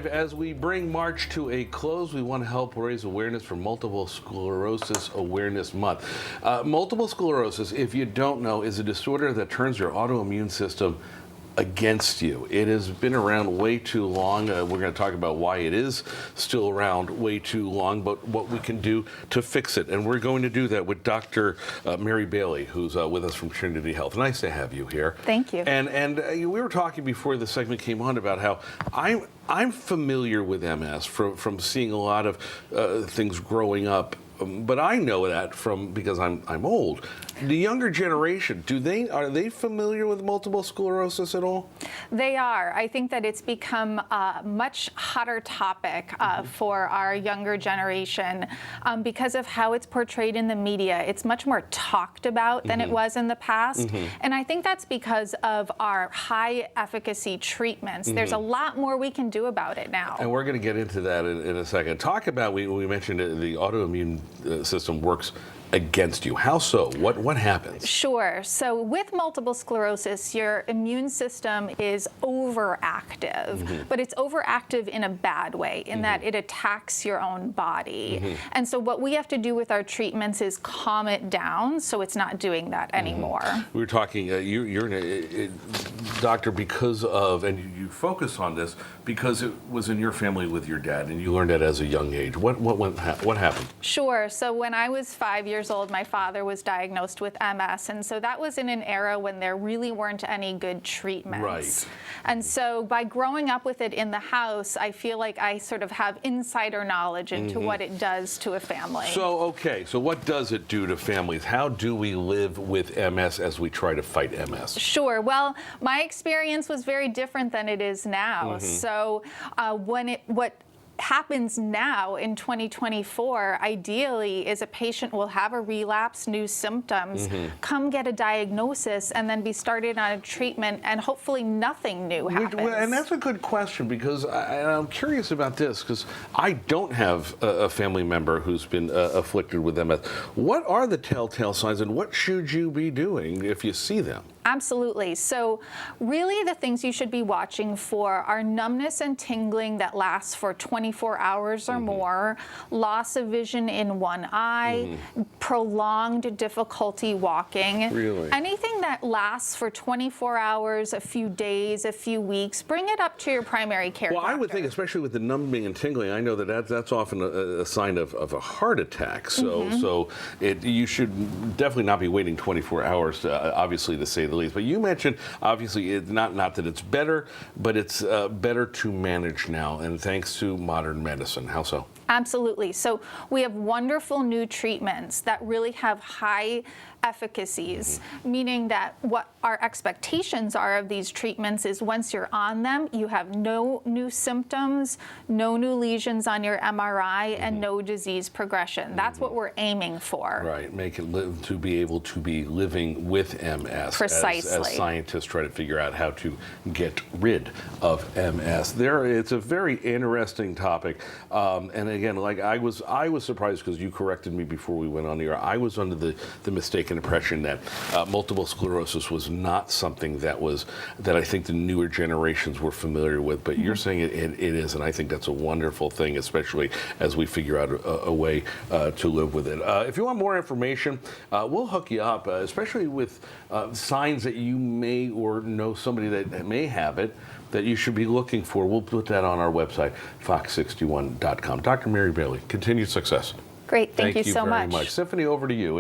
As we bring March to a close, we want to help raise awareness for Multiple Sclerosis Awareness Month. Multiple sclerosis, if you don't know, is a disorder that turns your autoimmune system against you. It has been around way too long. We're going to talk about why it is still around way too long, but what we can do to fix it. And we're going to do that with Dr. Mary Bailey, who's with us from Trinity Health. Nice to have you here. Thank you. And we were talking before the segment came on about how I'm familiar with MS from seeing a lot of things growing up. But I know that because I'm old. The younger generation, are they familiar with multiple sclerosis at all? They are. I think that it's become a much hotter topic for our younger generation because of how it's portrayed in the media. It's much more talked about than it was in the past. And I think that's because of our high efficacy treatments. There's a lot more we can do about it now. And we're going to get into that in a second. Talk about, we mentioned the autoimmune system works against you. How so? What happens? Sure. So with multiple sclerosis, your immune system is overactive, but it's overactive in a bad way, in that it attacks your own body. And so what we have to do with our treatments is calm it down so it's not doing that anymore. We were talking, you're a doctor because of, and you focus on this because it was in your family with your dad, and you learned that as a young age. What happened? Sure. So when I was 5 years old, my father was diagnosed with MS, and so that was in an era when there really weren't any good treatments. Right. And so by growing up with it in the house, I feel like I sort of have insider knowledge into what it does to a family. So what does it do to families? How do we live with MS as we try to fight MS? Sure. Well, my experience was very different than it is now. So what happens now in 2024, ideally, is a patient will have a relapse, new symptoms, come get a diagnosis, and then be started on a treatment, and hopefully nothing new happens. And that's a good question, because I'm curious about this, because I don't have a family member who's been afflicted with MS. What are the telltale signs, and what should you be doing if you see them? Absolutely. So really the things you should be watching for are numbness and tingling that lasts for 24 hours or more, loss of vision in one eye, prolonged difficulty walking. Really? Anything that lasts for 24 hours, a few days, a few weeks, bring it up to your primary care doctor. I would think, especially with the numbing and tingling, I know that's often a sign of a heart attack. So you should definitely not be waiting 24 hours, obviously, to say the least. But you mentioned, obviously, it's not that it's better, but it's better to manage now, and thanks to modern medicine. How so? Absolutely. So we have wonderful new treatments that really have high efficacies, meaning that what our expectations are of these treatments is once you're on them, you have no new symptoms, no new lesions on your MRI, and no disease progression. That's what we're aiming for. Right. Make it live to be able to be living with MS. Precisely. As scientists try to figure out how to get rid of MS. It's a very interesting topic. And again, like I was surprised because you corrected me before we went on the air. I was under the mistaken impression that multiple sclerosis was not something that I think the newer generations were familiar with, but you're saying it is, and I think that's a wonderful thing, especially as we figure out a way to live with it. If you want more information, we'll hook you up, especially with signs that you may or know somebody that may have it that you should be looking for. We'll put that on our website, fox61.com. Dr. Mary Bailey, continued success. Great. Thank you so much. Thank you very much. Symphony, over to you.